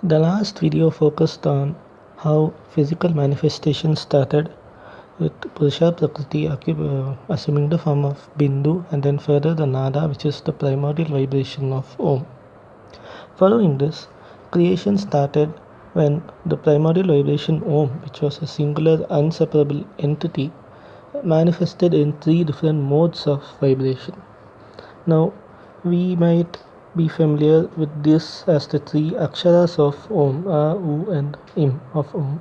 The last video focused on how physical manifestation started with Purusha Prakriti assuming the form of Bindu, and then further the Nada, which is the primordial vibration of Om. Following this, creation started when the primordial vibration Om, which was a singular unseparable entity, manifested in three different modes of vibration. Now, we might be familiar with this as the three aksharas of Om, A, U, and Im of Om,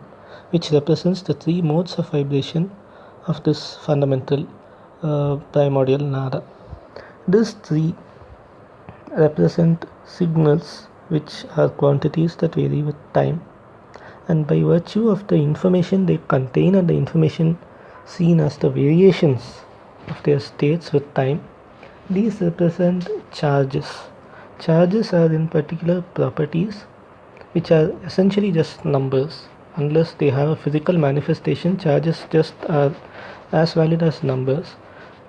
which represents the three modes of vibration of this fundamental primordial nada. These three represent signals which are quantities that vary with time, and by virtue of the information they contain and the information seen as the variations of their states with time, these represent charges. Charges are in particular properties which are essentially just numbers. Unless they have a physical manifestation, charges just are as valid as numbers.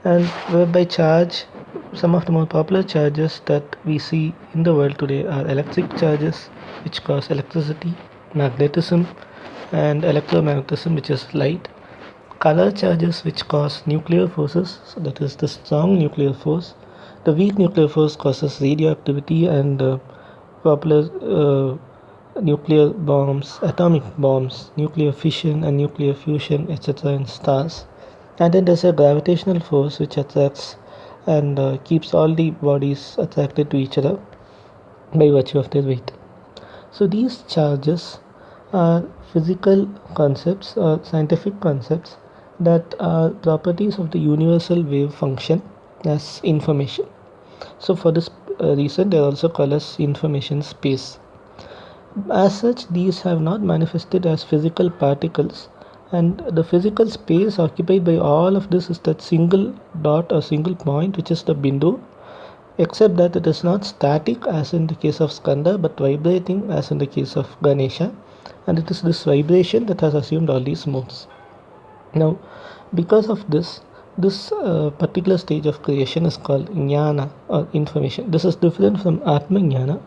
And whereby charge, some of the more popular charges that we see in the world today are electric charges, which cause electricity, magnetism, and electromagnetism, which is light. Color charges, which cause nuclear forces, so that is the strong nuclear force. The weak nuclear force causes radioactivity and popular nuclear bombs, atomic bombs, nuclear fission and nuclear fusion, etc. in stars. And then there's a gravitational force which attracts and keeps all the bodies attracted to each other by virtue of their weight. So these charges are physical concepts or scientific concepts that are properties of the universal wave function as information. So for this reason they are also called as information space. As such, these have not manifested as physical particles, and the physical space occupied by all of this is that single dot or single point, which is the bindu, except that it is not static as in the case of Skanda, but vibrating as in the case of Ganesha, and it is this vibration that has assumed all these modes. Now, because of this particular stage of creation is called jnana or information. This is different from Atma Jnana,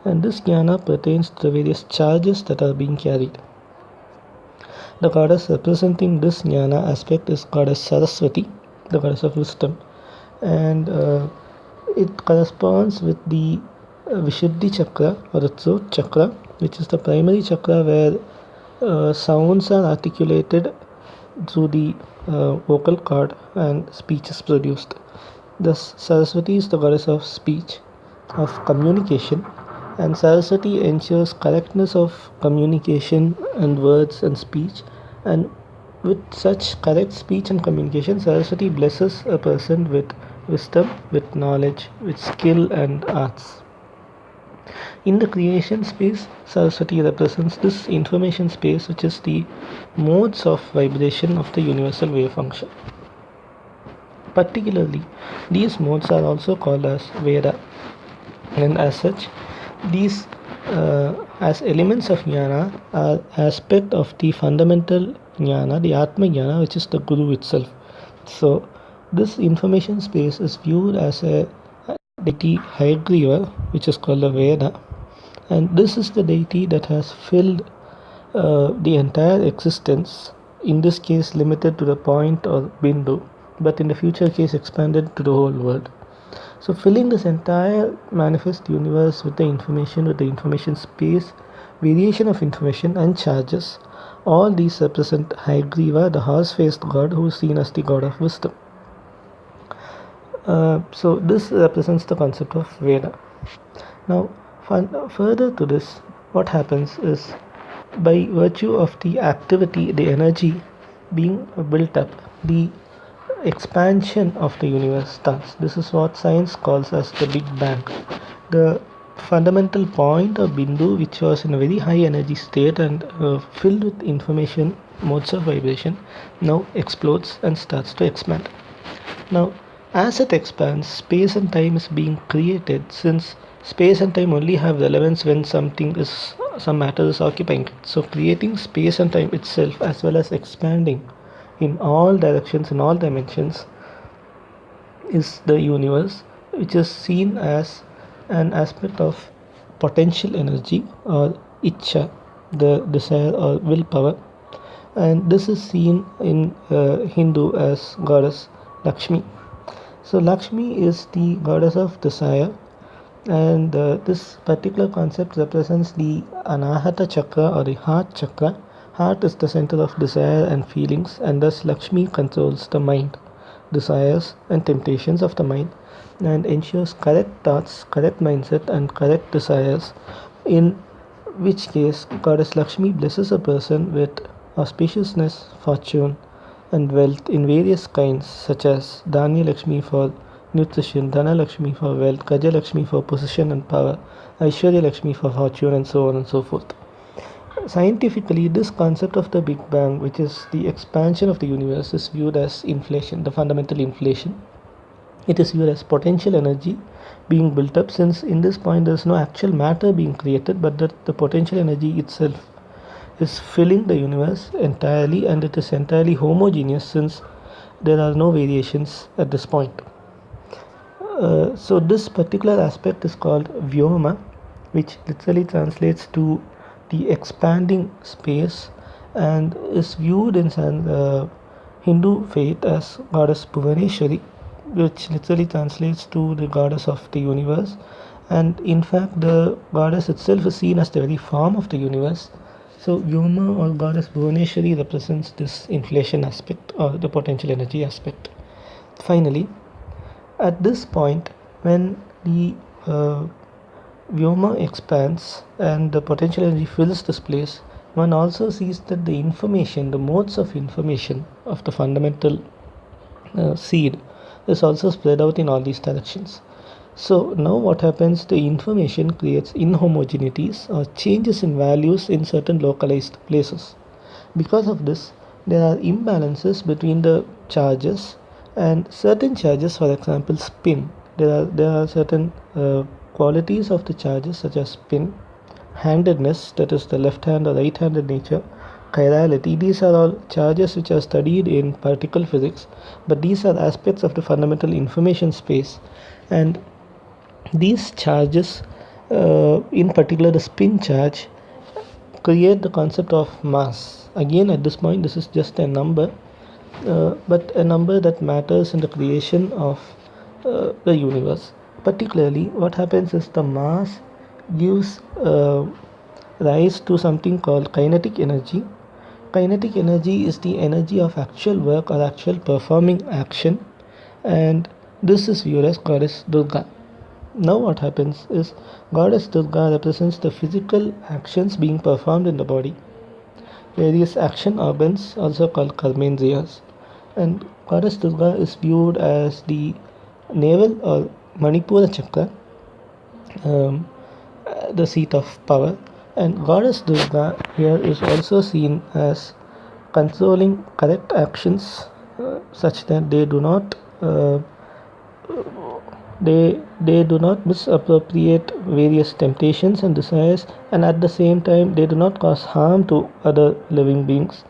and this jnana pertains to the various charges that are being carried. The goddess representing this jnana aspect is goddess Saraswati, the goddess of wisdom, and it corresponds with the Vishuddhi chakra or the throat chakra, which is the primary chakra where sounds are articulated through the vocal cord and speech is produced. Thus, Saraswati is the goddess of speech, of communication, and Saraswati ensures correctness of communication and words and speech. And with such correct speech and communication, Saraswati blesses a person with wisdom, with knowledge, with skill and arts. In the creation space, Saraswati represents this information space, which is the modes of vibration of the universal wave function. Particularly, these modes are also called as Veda, and as such, these as elements of jnana are aspect of the fundamental jnana, the Atma Jnana, which is the Guru itself. So, this information space is viewed as a deity Hayagriva, which is called a Veda, and this is the deity that has filled the entire existence, in this case limited to the point or bindu, but in the future case expanded to the whole world. So filling this entire manifest universe with the information space, variation of information and charges, all these represent Hayagriva, the horse-faced god who is seen as the god of wisdom. So this represents the concept of Veda. Now further to this, what happens is, by virtue of the activity, the energy being built up, the expansion of the universe starts. This is what science calls as the Big Bang. The fundamental point or bindu, which was in a very high energy state and filled with information, modes of vibration, now explodes and starts to expand. Now, as it expands, space and time is being created, since space and time only have relevance when some matter is occupying it. So creating space and time itself, as well as expanding in all directions, in all dimensions, is the universe, which is seen as an aspect of potential energy or Icha, the desire or willpower, and this is seen in Hindu as goddess Lakshmi. So Lakshmi is the goddess of desire, and this particular concept represents the Anahata chakra or the heart chakra. Heart is the center of desire and feelings, and thus Lakshmi controls the mind, desires, and temptations of the mind, and ensures correct thoughts, correct mindset, and correct desires. In which case, Goddess Lakshmi blesses a person with auspiciousness, fortune, and wealth in various kinds, such as Dhanya Lakshmi for nutrition, Dhana Lakshmi for wealth, Gaja Lakshmi for position and power, Aishwarya Lakshmi for fortune, and so on and so forth. Scientifically, this concept of the Big Bang, which is the expansion of the universe, is viewed as inflation, the fundamental inflation. It is viewed as potential energy being built up, since in this point there is no actual matter being created, but that the potential energy itself is filling the universe entirely, and it is entirely homogeneous since there are no variations at this point. So this particular aspect is called Vyoma, which literally translates to the expanding space, and is viewed in Hindu faith as goddess Bhuvaneshwari, which literally translates to the goddess of the universe. And in fact, the goddess itself is seen as the very form of the universe. So Vyoma or goddess Bhuvaneshwari represents this inflation aspect or the potential energy aspect. Finally, at this point, when the Vyoma expands and the potential energy fills this place, one also sees that the information, the modes of information of the fundamental seed is also spread out in all these directions. So now what happens, the information creates inhomogeneities or changes in values in certain localized places. Because of this, there are imbalances between the charges, and certain charges, for example spin, there are certain qualities of the charges such as spin, handedness, that is the left hand or right handed nature, chirality. These are all charges which are studied in particle physics, but these are aspects of the fundamental information space. And these charges, in particular the spin charge, create the concept of mass. Again, at this point, this is just a number, but a number that matters in the creation of the universe. Particularly, what happens is the mass gives rise to something called kinetic energy. Kinetic energy is the energy of actual work or actual performing action, and this is viewed as Goddess Durga. Now what happens is Goddess Durga represents the physical actions being performed in the body, various action organs also called karmendriyas, and Goddess Durga is viewed as the navel or Manipura chakra, um, the seat of power, and Goddess Durga here is also seen as controlling correct actions such that they do not they do not misappropriate various temptations and desires, and at the same time they do not cause harm to other living beings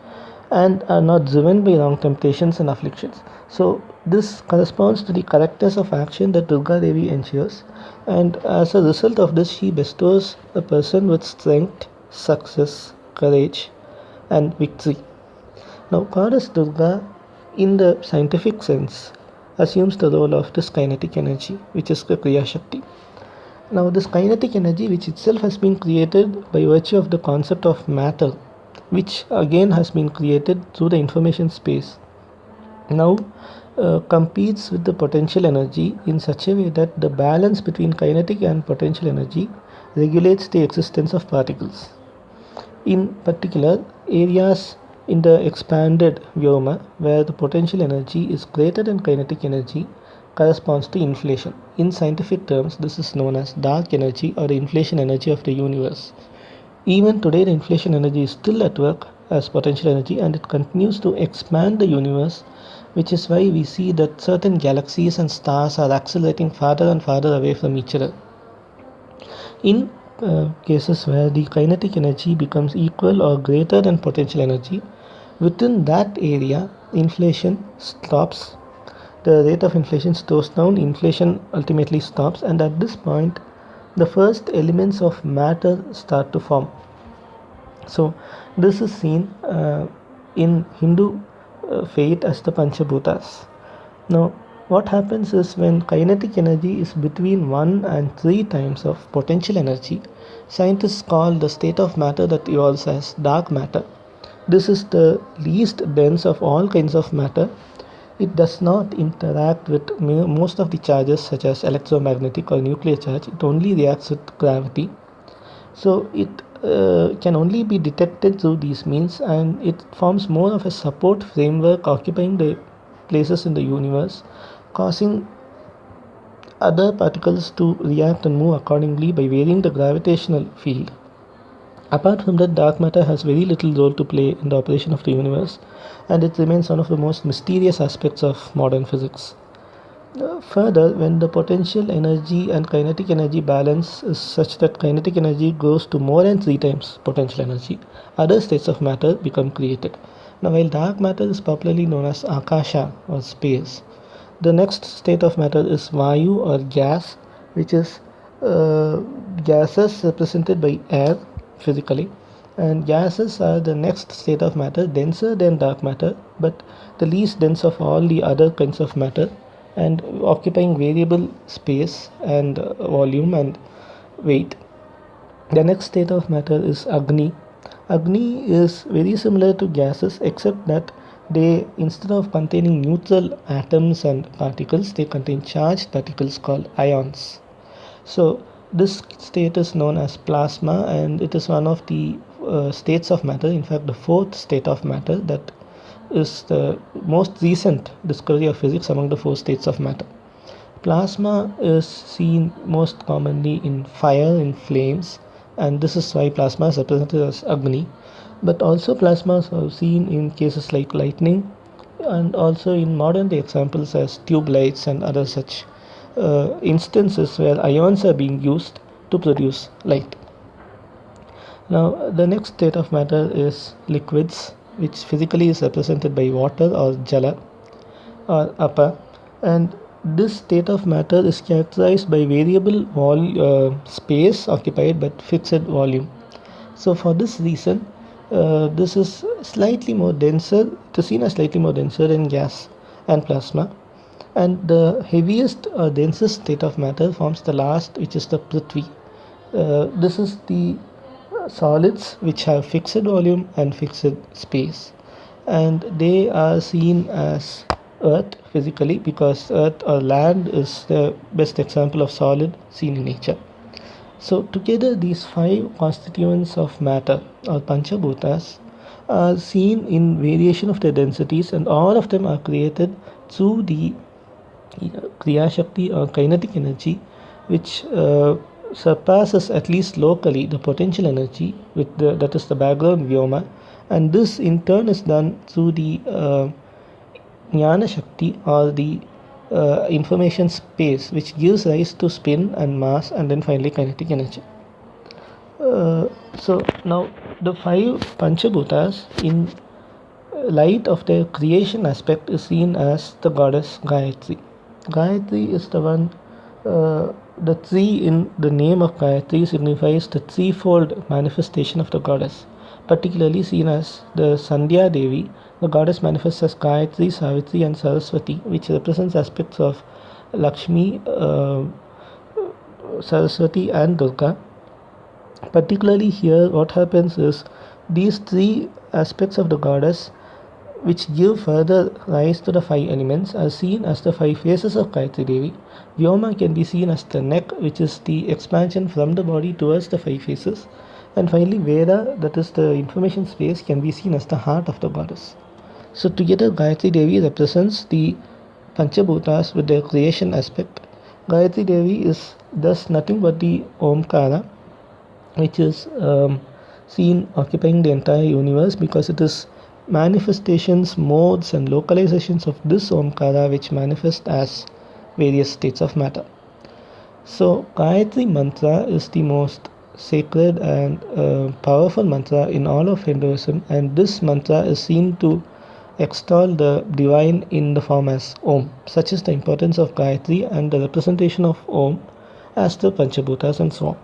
and are not driven by wrong temptations and afflictions. So this corresponds to the correctness of action that Durga Devi ensures, and as a result of this she bestows a person with strength, success, courage, and victory. Now Goddess Durga, in the scientific sense, assumes the role of this kinetic energy, which is the Kriya Shakti. Now this kinetic energy, which itself has been created by virtue of the concept of matter, which again has been created through the information space, now competes with the potential energy in such a way that the balance between kinetic and potential energy regulates the existence of particles. In particular, areas in the expanded Vyoma where the potential energy is greater than kinetic energy corresponds to inflation. In scientific terms, this is known as dark energy or the inflation energy of the universe. Even today, the inflation energy is still at work as potential energy, and it continues to expand the universe, which is why we see that certain galaxies and stars are accelerating farther and farther away from each other. In cases where the kinetic energy becomes equal or greater than potential energy, within that area, inflation stops. The rate of inflation slows down, inflation ultimately stops, and at this point, the first elements of matter start to form. So this is seen in Hindu faith as the Panchabhutas. Now, what happens is when kinetic energy is between 1 and 3 times of potential energy, scientists call the state of matter that evolves as dark matter. This is the least dense of all kinds of matter. It does not interact with most of the charges such as electromagnetic or nuclear charge. It only reacts with gravity. So it can only be detected through these means, and it forms more of a support framework occupying the places in the universe, causing other particles to react and move accordingly by varying the gravitational field. Apart from that, dark matter has very little role to play in the operation of the universe, and it remains one of the most mysterious aspects of modern physics. Further, when the potential energy and kinetic energy balance is such that kinetic energy goes to more than 3 times potential energy, other states of matter become created. Now, while dark matter is popularly known as Akasha or space, the next state of matter is Vayu or gas, which is gases represented by air physically. And gases are the next state of matter, denser than dark matter, but the least dense of all the other kinds of matter, and occupying variable space and volume and weight. The next state of matter is Agni. Agni is very similar to gases except that they, instead of containing neutral atoms and particles, they contain charged particles called ions. So this state is known as plasma, and it is one of the states of matter, in fact the fourth state of matter, that is the most recent discovery of physics among the four states of matter. Plasma is seen most commonly in fire, in flames, and this is why plasma is represented as Agni. But also plasmas are seen in cases like lightning, and also in modern day examples as tube lights and other such instances where ions are being used to produce light. Now, the next state of matter is liquids, which physically is represented by water or jala or apa, and this state of matter is characterized by variable space occupied but fixed volume. So, for this reason, this is slightly more denser, it is seen as slightly more denser than gas and plasma. And the heaviest or densest state of matter forms the last, which is the Prithvi. This is the solids which have fixed volume and fixed space, and they are seen as earth physically because earth or land is the best example of solid seen in nature. So together these five constituents of matter or panchabhutas are seen in variation of their densities, and all of them are created through the kriya shakti or kinetic energy, which surpasses at least locally the potential energy with that is the background vyoma, and this in turn is done through the jnana shakti or the information space, which gives rise to spin and mass and then finally kinetic energy. So now the five panchabhutas in light of their creation aspect is seen as the goddess Gayatri. Gayatri is the one, the three in the name of Gayatri signifies the threefold manifestation of the goddess, particularly seen as the Sandhya Devi. The goddess manifests as Gayatri, Savitri, and Saraswati, which represents aspects of Lakshmi, Saraswati, and Durga. Particularly here, what happens is these three aspects of the goddess, which give further rise to the five elements, are seen as the five faces of Gayatri Devi. Vyoma can be seen as the neck, which is the expansion from the body towards the five faces. And finally, Veda, that is the information space, can be seen as the heart of the goddess. So together, Gayatri Devi represents the Panchabhutas with their creation aspect. Gayatri Devi is thus nothing but the Omkara, which is seen occupying the entire universe because it is manifestations, modes, and localizations of this Omkara which manifest as various states of matter. So, Gayatri Mantra is the most sacred and powerful mantra in all of Hinduism, and this mantra is seen to extol the divine in the form as Om. Such is the importance of Gayatri and the representation of Om as the Panchabhutas and so on.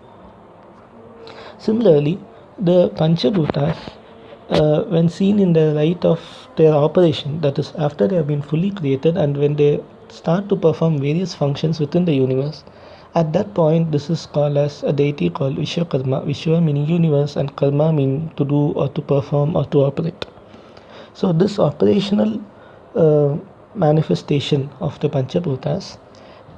Similarly, The Panchabhutas, when seen in the light of their operation, that is, after they have been fully created and when they start to perform various functions within the universe, at that point, this is called as a deity called Vishwakarma. Vishwa meaning universe and Karma meaning to do or to perform or to operate. So, this operational uh, manifestation of the Panchabhutas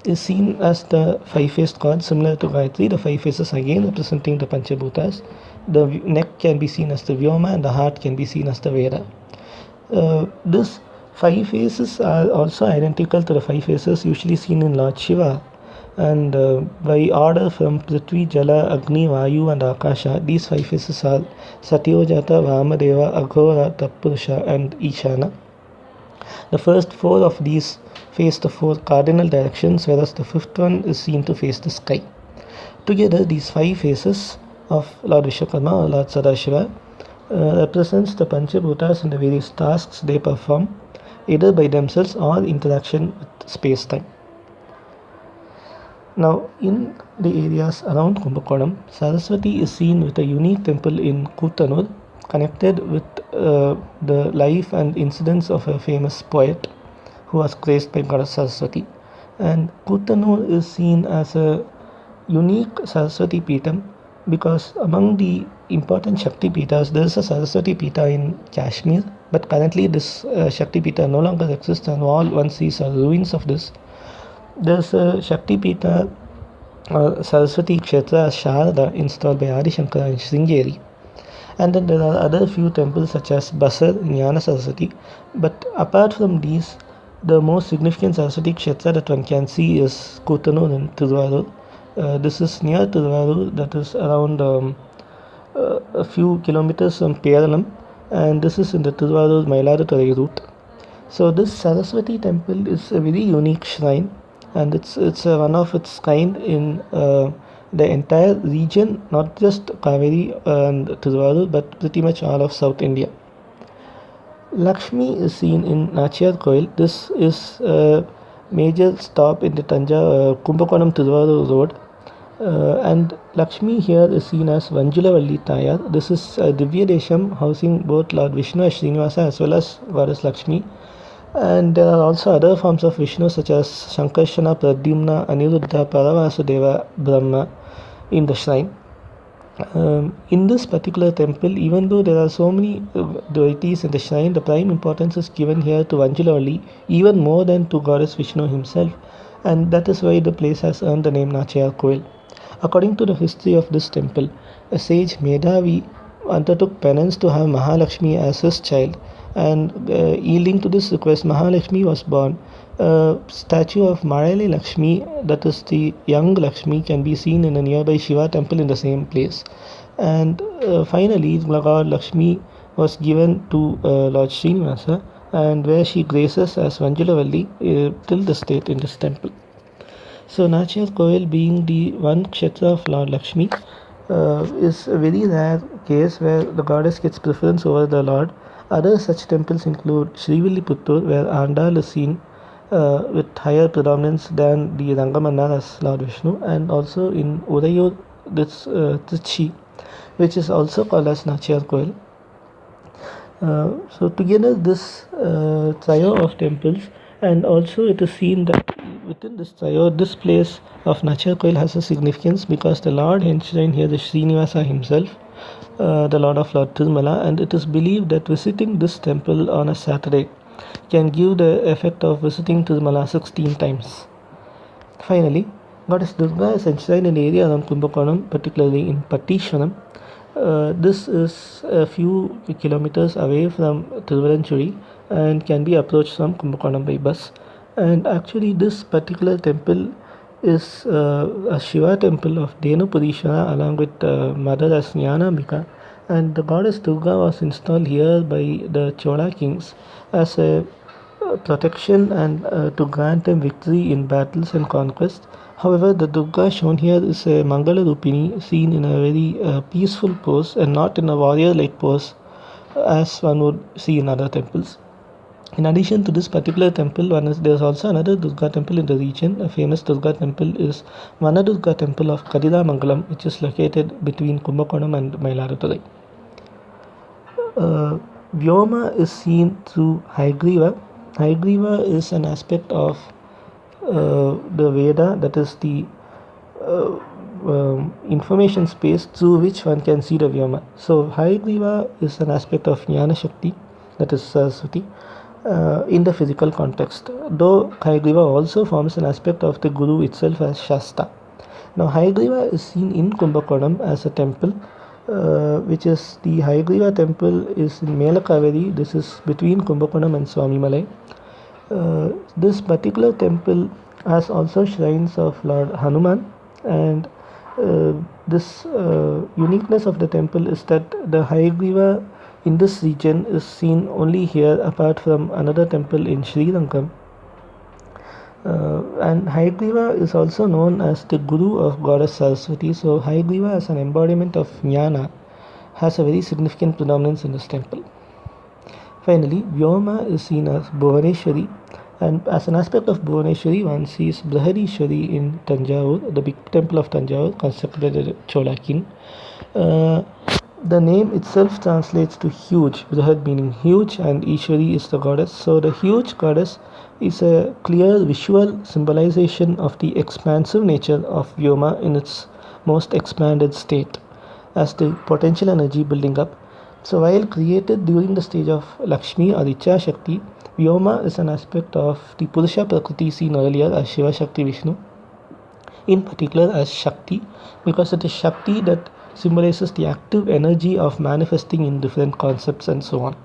is seen as the five-faced god, similar to Gayatri. The five faces again representing the Panchabhutas. The neck can be seen as the Vyoma and the heart can be seen as the Veda. This five faces are also identical to the five faces usually seen in Lord Shiva. And by order from Prithvi, Jala, Agni, Vayu, and Akasha, these five faces are Satyojata, Vamadeva, Aghora, Tatpurusha, and Ishana. The first four of these face the four cardinal directions, whereas the fifth one is seen to face the sky. Together, these five faces of Lord Vishwakarma or Lord Sadashiva represents the Panchabhutas and the various tasks they perform, either by themselves or interaction with space-time. Now, in the areas around Kumbakonam, Saraswati is seen with a unique temple in Kuttanur, connected with the life and incidents of a famous poet who was graced by Goddess Saraswati. And Kuttanur is seen as a unique Saraswati Peetham because among the important Shakti Peethas, there is a Saraswati Peetha in Kashmir, but currently this Shakti Peetha no longer exists, and all one sees are ruins of this. There's a Shakti Peetha Saraswati Kshetra Sharada installed by Adi Shankara in Sringeri. And then there are other few temples such as Basar, Jnana Saraswati. But apart from these, the most significant Saraswati Kshetra that one can see is Kuttanur in Tiruvallur. This is near Tiruvallur, that is around a few kilometers from Peralam, and this is in the Tiruvallur Mayiladuthurai route. So this Saraswati temple is a very unique shrine, and it's one of its kind in the entire region, not just Kaveri and Tiruvallur, but pretty much all of South India. Lakshmi is seen in Nachiyar Koil. This is a major stop in the Kumbakonam Tiruvallur road. And Lakshmi here is seen as Vanjulavalli Tayar. This is a Divya Desham housing both Lord Vishnu and Srinivasa as well as Goddess Lakshmi. And there are also other forms of Vishnu such as Shankarshana, Pradyumna, Aniruddha, Paravasudeva, Brahma in the shrine. In this particular temple, even though there are so many deities in the shrine, the prime importance is given here to Vanjulavalli, even more than to Goddess Vishnu himself, and that is why the place has earned the name Nachiyar Koil. According to the history of this temple, a sage Medhavi undertook penance to have Mahalakshmi as his child, and yielding to this request, Mahalakshmi was born. A statue of Marali Lakshmi, that is the young Lakshmi, can be seen in a nearby Shiva temple in the same place. And finally, Lord Lakshmi was given to Lord Srinivasa, and where she graces as Vanjulavalli till this date in this temple. So Nachiyar Koil, being the one kshetra of Lord Lakshmi, is a very rare case where the goddess gets preference over the Lord. Other such temples include Srivilliputturu, where Andal is seen with higher predominance than the Rangamannar as Lord Vishnu, and also in Urayur, this Trichy, which is also called as Nachiyar Koil. So together this trio of temples, and also it is seen that within this trio, this place of Nachiyar Koil has a significance because the Lord enshrined here is Srinivasa himself, the Lord of Lord Tirumala, and it is believed that visiting this temple on a Saturday can give the effect of visiting Tirumala 16 times. Finally, Goddess Durga is enshrined in the area around Kumbakonam, particularly in Pattishwaram. This is a few kilometers away from Tiruvaranchuri and can be approached from Kumbakonam by bus. And actually, this particular temple is a Shiva temple of Dhenupurishwara along with Mother as Jnanambika, and the goddess Durga was installed here by the Chola kings as a protection and to grant them victory in battles and conquest. However, the Durga shown here is a Mangala Rupini, seen in a very peaceful pose and not in a warrior-like pose as one would see in other temples. In addition to this particular temple, there's also another Durga temple in the region. A famous Durga temple is Vanadurga temple of Kadiramangalam, which is located between Kumbakonam and Mayiladuthurai. Vyoma is seen through Haigriva. Haigriva is an aspect of the Veda, that is the uh, information space through which one can see the Vyoma. So Haigriva is an aspect of Jnana Shakti, that is Saraswati, in the physical context, though Haigriva also forms an aspect of the Guru itself as Shasta. Now Haigriva is seen in Kumbakonam as a temple, which is the Haigriva temple is in Melakaveri. This is between Kumbakonam and Swamimalai. This particular temple has also shrines of Lord Hanuman, and this uniqueness of the temple is that the Haigriva in this region is seen only here, apart from another temple in Sri Lankam. And Haigriva is also known as the Guru of Goddess Saraswati. So Haigriva as an embodiment of Jnana has a very significant predominance in this temple. Finally, Vyoma is seen as Bhuvaneshwari, and as an aspect of Bhuvaneshwari, one sees Brihadishwari in Tanjavur, the big temple of Tanjavur constructed by the Chola king. The name itself translates to huge, Brihad meaning huge, and Ishwari is the goddess. So the huge goddess is a clear visual symbolization of the expansive nature of Vyoma in its most expanded state, as the potential energy building up. So while created during the stage of Lakshmi or Icha Shakti, Vyoma is an aspect of the Purusha Prakriti seen earlier as Shiva Shakti Vishnu, in particular as Shakti, because it is Shakti that symbolizes the active energy of manifesting in different concepts and so on.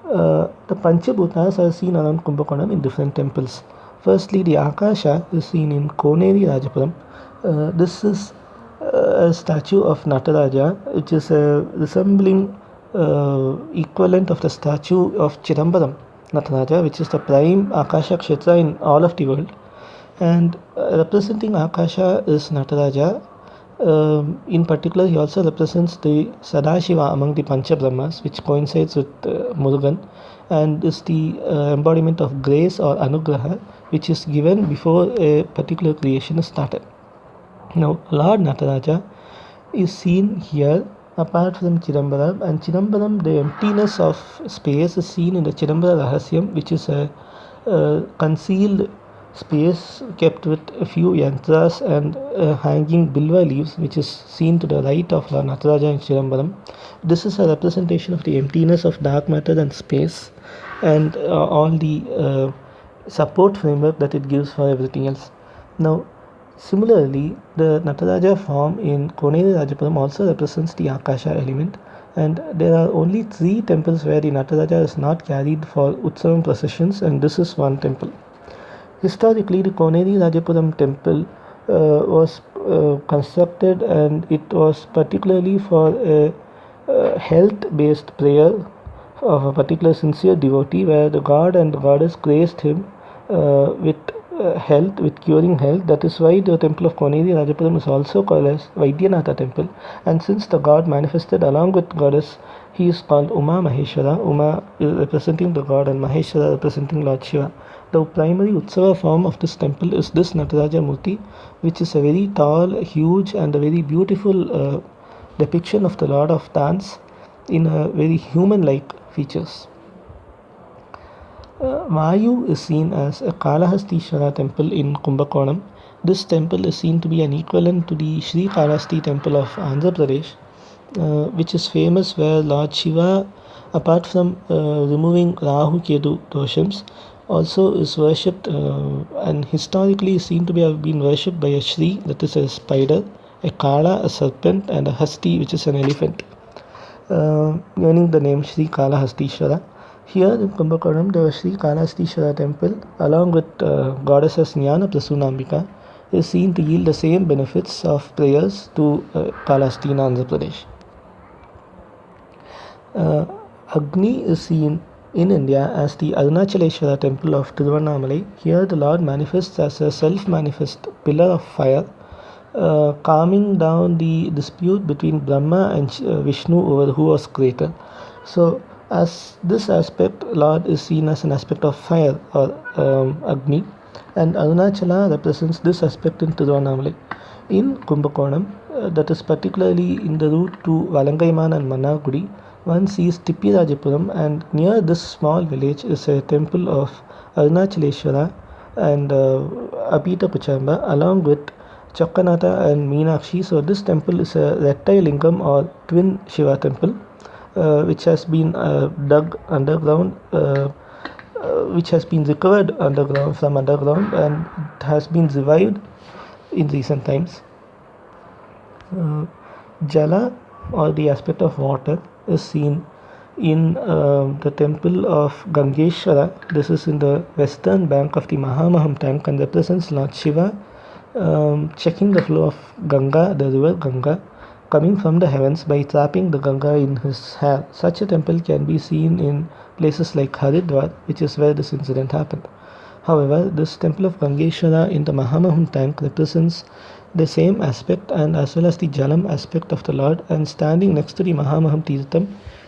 The Panchabhutas are seen around Kumbakonam in different temples. Firstly, the Akasha is seen in Koneri Rajapuram. This is a statue of Nataraja, which is a resembling equivalent of the statue of Chidambaram Nataraja, which is the prime Akasha Kshetra in all of the world. And representing Akasha is Nataraja. In particular, he also represents the Sadashiva among the Panchabrahmas, which coincides with Murugan, and is the embodiment of grace or Anugraha, which is given before a particular creation is started. Now, Lord Nataraja is seen here apart from Chidambaram, and Chidambaram, the emptiness of space, is seen in the Chidambara Rahasyam, which is a concealed space kept with a few yantras and hanging bilva leaves, which is seen to the right of Lord Nataraja in Chidambaram. This is a representation of the emptiness of dark matter and space, and all the support framework that it gives for everything else. Now, similarly, the Nataraja form in Koneri Rajapuram also represents the Akasha element, and there are only 3 temples where the Nataraja is not carried for Utsavam processions, and this is one temple. Historically, the Koneri Rajapuram temple was constructed, and it was particularly for a health-based prayer of a particular sincere devotee, where the god and the goddess graced him with health, with curing health. That is why the temple of Koneri Rajapuram is also called as Vaidyanatha temple. And since the god manifested along with goddess, he is called Uma Maheshwara. Uma is representing the god and Maheshwara representing Lord Shiva. The primary Utsava form of this temple is this Nataraja Murti, which is a very tall, huge, and a very beautiful depiction of the Lord of Dance in a very human-like features. Vayu is seen as a Kalahastishvara temple in Kumbakonam. This temple is seen to be an equivalent to the Sri Kalahasti temple of Andhra Pradesh, which is famous, where Lord Shiva, apart from removing Rahu Ketu doshams, also is worshipped and historically is seen to have been worshipped by a Shri, that is a spider, a Kala, a serpent, and a Hasti, which is an elephant, earning the name Sri Kalahastishvara. Here in Kumbakonam, the Sri Kalahastishvara temple, along with goddesses Jnana Prasunambika, is seen to yield the same benefits of prayers to Kalahasti in Andhra Pradesh. Agni is seen in India as the Arunachaleshwara temple of Tiruvannamalai. Here the Lord manifests as a self-manifest pillar of fire, calming down the dispute between Brahma and Vishnu over who was greater. So as this aspect, Lord is seen as an aspect of fire or Agni, and Arunachala represents this aspect in Tiruvannamalai. In Kumbakonam, that is particularly in the route to Valangaiman and Mannagudi, one sees Tippirajapuram, and near this small village is a temple of Arunachaleshwara and Apita Kuchamba, along with Chokkanatha and Meenakshi. So this temple is a Rettai Lingam or twin Shiva temple, which has been dug underground, which has been recovered underground from underground, and it has been revived in recent times. Jala, or the aspect of water, is seen in the temple of Gangeshwara. This is in the western bank of the Mahamaham tank and represents Lord Shiva checking the flow of Ganga, the river Ganga, coming from the heavens by trapping the Ganga in his hair. Such a temple can be seen in places like Haridwar, which is where this incident happened. However, this temple of Gangeshwara in the Mahamaham tank represents the same aspect and as well as the Jalam aspect of the Lord, and standing next to the Mahamaham Tirtham,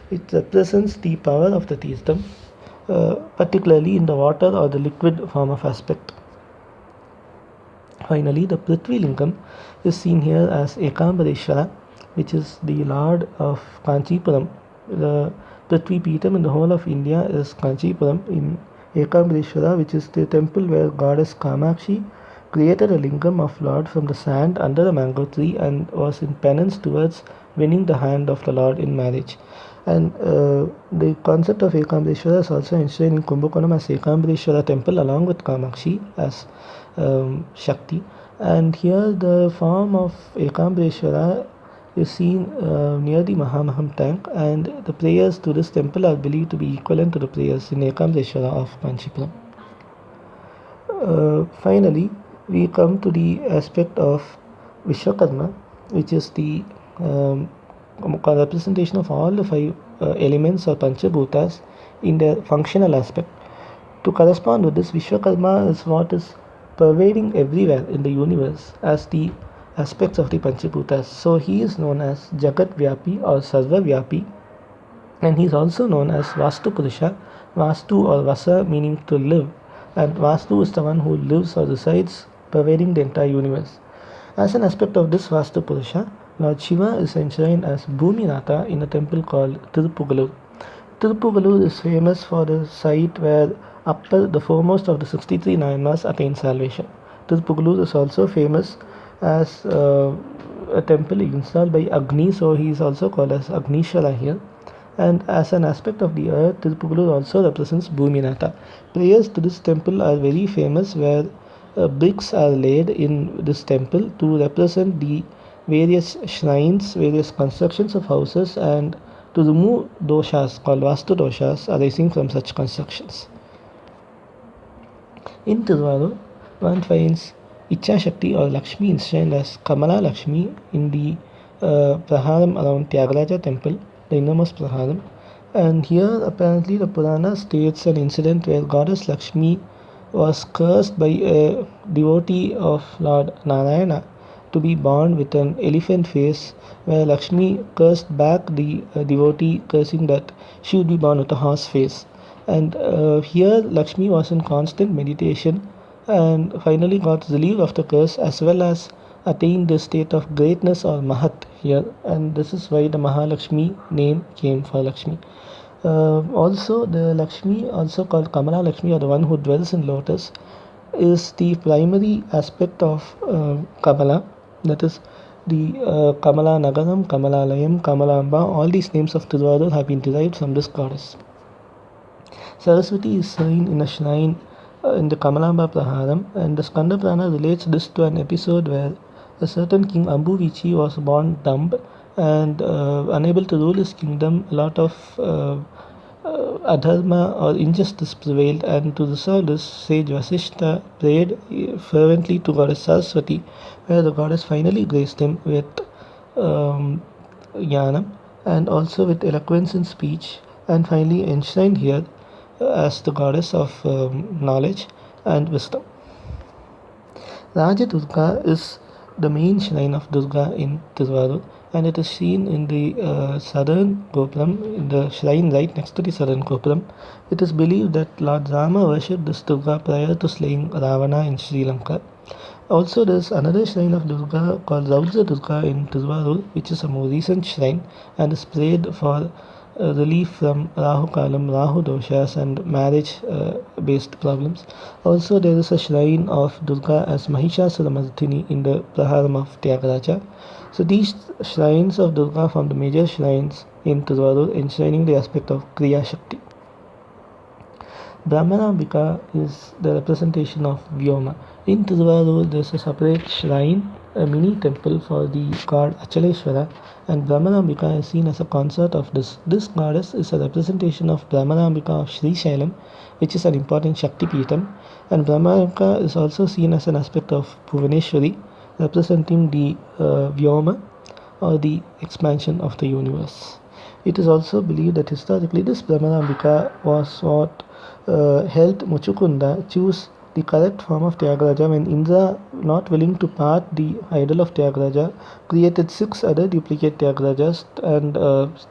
it represents the power of the Tirtham, particularly in the water or the liquid form of aspect. Finally, the Prithvi Lingam is seen here as Ekambareshwara, which is the Lord of Kanchipuram. The Prithvi Peetham in the whole of India is Kanchipuram. In Ekambareshwara, which is the temple where goddess Kamakshi created a lingam of Lord from the sand under a mango tree and was in penance towards winning the hand of the Lord in marriage. And the concept of Ekambareshwara is also enshrined in Kumbakonam as Ekambareshwara temple along with Kamakshi as Shakti. And here the form of Ekambareshwara is seen near the Mahamaham tank, and the prayers to this temple are believed to be equivalent to the prayers in Ekambareshwara of Kanchipuram. Finally, we come to the aspect of Vishwakarma, which is the representation of all the five elements or Panchabhutas in their functional aspect. To correspond with this, Vishwakarma is what is pervading everywhere in the universe as the aspects of the Panchabhutas. So he is known as Jagat Vyapi or Sarva Vyapi, and he is also known as Vastu Purusha, Vastu or Vasa meaning to live, and Vastu is the one who lives or resides pervading the entire universe. As an aspect of this Vastu Purusha, Lord Shiva is enshrined as Bhuminatha in a temple called Tirupugalur. Tirupugalur is famous for the site where Appar, the foremost of the 63 Nayanas, attained salvation. Tirupugalur is also famous as a temple installed by Agni, so he is also called as Agnishwara here. And as an aspect of the earth, Tirupugalur also represents Bhuminatha. Prayers to this temple are very famous, where bricks are laid in this temple to represent the various shrines, various constructions of houses, and to remove doshas called Vastu doshas arising from such constructions. In Tiruvallur, one finds Icha Shakti or Lakshmi enshrined as Kamala Lakshmi in the Praharam around Tyagaraja temple, the innermost Praharam. And here apparently the Purana states an incident where goddess Lakshmi was cursed by a devotee of Lord Narayana to be born with an elephant face, where Lakshmi cursed back the devotee, cursing that she would be born with a horse face. And here Lakshmi was in constant meditation and finally got relieved of the curse, as well as attained the state of greatness or Mahat here, and this is why the Mahalakshmi name came for Lakshmi. Also, the Lakshmi, also called Kamala Lakshmi, or the one who dwells in lotus, is the primary aspect of Kamala. That is, the Kamala Nagaram, Kamala Layam, Kamalamba, all these names of Tiruvallur have been derived from this goddess. Saraswati is seen in a shrine in the Kamalamba Praharam, and the Skanda Purana relates this to an episode where a certain king Ambuvichi was born dumb and unable to rule his kingdom. A lot of adharma or injustice prevailed, and to resolve this, sage Vasishta prayed fervently to goddess Saraswati, where the goddess finally graced him with jnanam and also with eloquence in speech, and finally enshrined here as the goddess of knowledge and wisdom. Raja Durga is the main shrine of Durga in Tiruvallur, and it is seen in the southern Gopuram, in the shrine right next to the southern Gopuram. It is believed that Lord Rama worshipped this Durga prior to slaying Ravana in Sri Lanka. Also, there is another shrine of Durga called Raudra Durga in Tiruvallur, which is a more recent shrine and is prayed for relief from Rahu Kalam, Rahu doshas, and marriage-based problems. Also, there is a shrine of Durga as Mahishasuramardhini in the Praharam of Tyagaraja. So these shrines of Durga form the major shrines in Tiruvallur, enshrining the aspect of Kriya Shakti. Brahmanambika is the representation of Vyoma. In Tiruvallur, there is a separate shrine, a mini temple for the god Achaleshwara, and Brahmanambika is seen as a consort of this. This goddess is a representation of Brahmanambika of Sri Shailam, which is an important Shakti Peetham, and Brahmanambika is also seen as an aspect of Bhuvaneshwari, representing the Vyoma or the expansion of the universe. It is also believed that historically this Brahmanambika was what helped Muchukunda choose the correct form of Tyagaraja when Indra, not willing to part the idol of Tyagaraja, created 6 other duplicate Tyagarajas and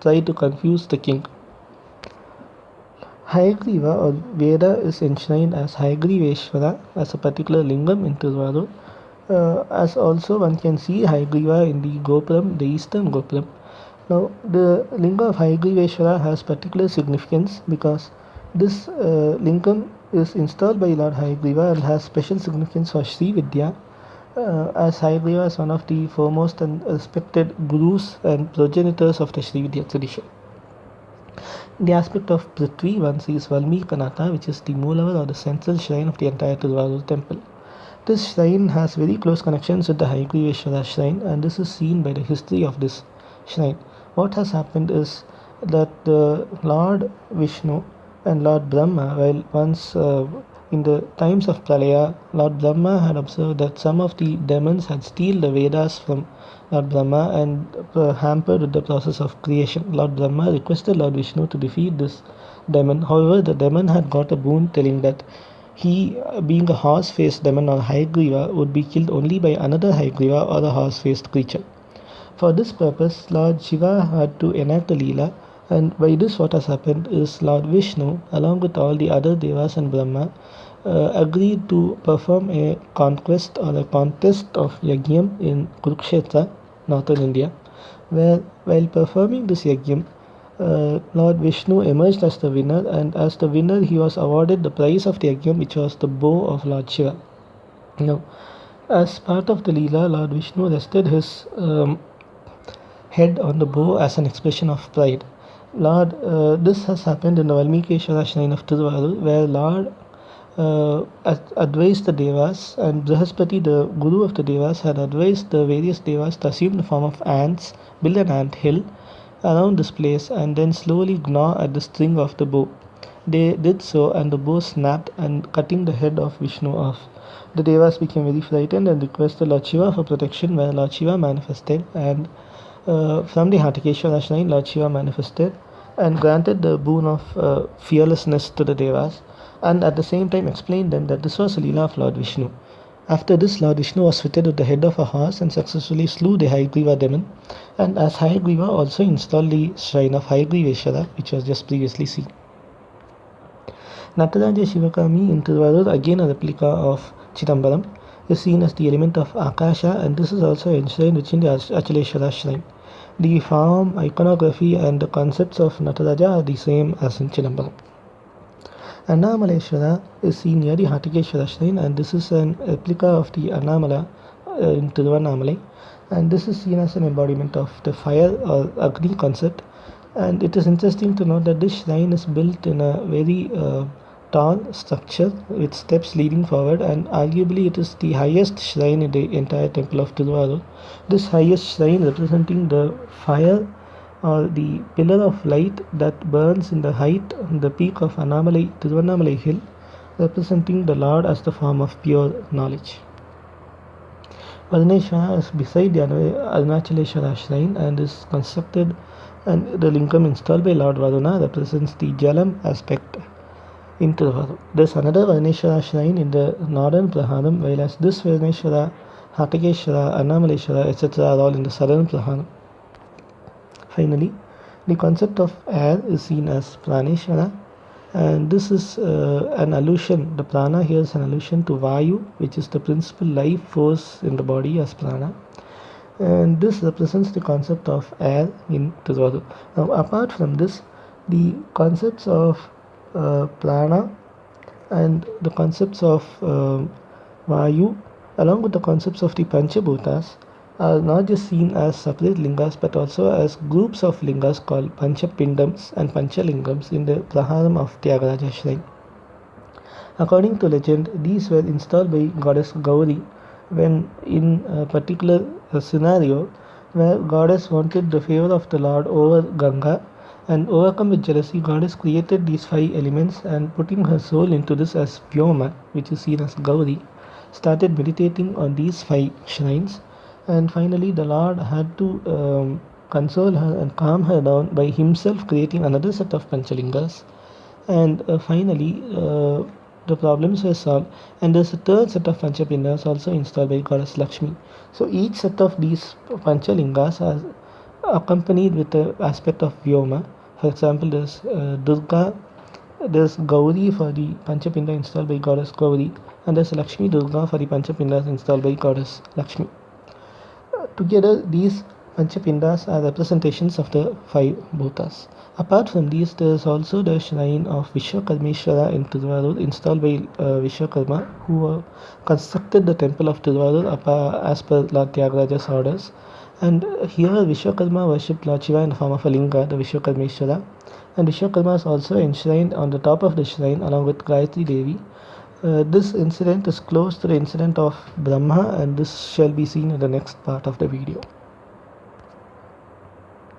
tried to confuse the king. Hayagriva or Veda is enshrined as Hayagriveshwara as a particular lingam in Tiruvallur. As also one can see Hayagriva in the Gopuram, the eastern Gopuram. Now, the linga of Hayagriveshwara has particular significance because this lingam is installed by Lord Hayagriva and has special significance for Sri Vidya, as Hayagriva is one of the foremost and respected gurus and progenitors of the Sri Vidya tradition. In the aspect of Prithvi, one sees Valmikanatha, which is the Moolavara or the central shrine of the entire Tiruvallur temple. This shrine has very close connections with the Hayagriveshwara shrine, and this is seen by the history of this shrine. What has happened is that Lord Vishnu and Lord Brahma, while once in the times of Pralaya, Lord Brahma had observed that some of the demons had steal the Vedas from Lord Brahma and hampered with the process of creation. Lord Brahma requested Lord Vishnu to defeat this demon. However, the demon had got a boon telling that he, being a horse-faced demon or Hayagriva, would be killed only by another Hayagriva or a horse-faced creature. For this purpose, Lord Shiva had to enact a Leela, and by this what has happened is Lord Vishnu, along with all the other Devas and Brahma, agreed to perform a conquest or a contest of Yajnam in Kurukshetra, northern India, where while performing this Yajnam, Lord Vishnu emerged as the winner, and as the winner he was awarded the prize of the Yajnam, which was the bow of Lord Shiva. Now, as part of the Leela, Lord Vishnu rested his head on the bow as an expression of pride. Lord, this has happened in the Valmikeshwara shrine of Tiruvallur, where Lord advised the Devas, and Brihaspati, the Guru of the Devas, had advised the various Devas to assume the form of ants, build an ant hill around this place, and then slowly gnaw at the string of the bow. They did so, and the bow snapped and cutting the head of Vishnu off. The Devas became very frightened and requested Lord Shiva for protection, where Lord Shiva manifested, and from the Hatikeshwara shrine, Lord Shiva manifested and granted the boon of fearlessness to the Devas, and at the same time explained them that this was a Leela of Lord Vishnu. After this, Lord Vishnu was fitted with the head of a horse and successfully slew the Hayagriva demon, and as Hayagriva also installed the shrine of Hayagriveshwara, which was just previously seen. Nataraja Shivakami in Tiruvallur, again a replica of Chidambaram, is seen as the element of Akasha, and this is also enshrined within the Achaleshwara shrine. The form, iconography, and the concepts of Nataraja are the same as in Chidambaram. Annamaleshwara is seen near the Hatikeshwara shrine, and this is an replica of the Annamala in Tiruvannamalai, and this is seen as an embodiment of the fire or Agni concept. And it is interesting to note that this shrine is built in a very tall structure with steps leading forward, and arguably it is the highest shrine in the entire temple of Tiruvallur. This highest shrine representing the fire or the pillar of light that burns in the height on the peak of Tiruvannamalai hill, representing the Lord as the form of pure knowledge. Varuneshwara is beside the Arunachaleshwara shrine and is constructed, and the lingam installed by Lord Varuna represents the Jalam aspect in Tiruvallur. There is another Varuneshwara shrine in the northern Praharam, whereas this Varuneshwara, Hatikeshwara, Annamaleshwara, etc. are all in the southern Praharam. Finally, the concept of air is seen as Praneshwara, and this is an allusion, the prana here is an allusion to Vayu, which is the principal life force in the body as prana, and this represents the concept of air in Tiruvallur. Now, apart from this, The concepts of prana and the concepts of Vayu, along with the concepts of the Panchabhutas, are not just seen as separate lingas but also as groups of lingas called Panchapindams and Panchalingams in the Praharam of Tyagaraja shrine. According to legend, these were installed by goddess Gauri when in a particular scenario where goddess wanted the favor of the Lord over Ganga, and overcome with jealousy, goddess created these five elements and putting her soul into this as Vyoma, which is seen as Gauri, started meditating on these five shrines, and finally the Lord had to console her and calm her down by himself creating another set of Panchalingas, and finally the problems were solved, and there's a third set of Panchapindas also installed by goddess Lakshmi. So each set of these Panchalingas are accompanied with the aspect of Vyoma. For example, there's Durga, there's Gauri for the Panchapinda installed by goddess Gauri, and there's Lakshmi Durga for the Panchapindas installed by goddess Lakshmi. Together, these Panchapindas are representations of the five bhutas. Apart from these, there is also the shrine of Vishwakarmeshwara in Tiruvarur, installed by Vishwakarma, who constructed the temple of Tiruvarur as per Lord Tyagaraja's orders. And here Vishwakarma worshipped Lord Shiva in the form of a linga, the Vishwakarmeshwara. And Vishwakarma is also enshrined on the top of the shrine along with Gayatri Devi. This incident is close to the incident of Brahma, and this shall be seen in the next part of the video.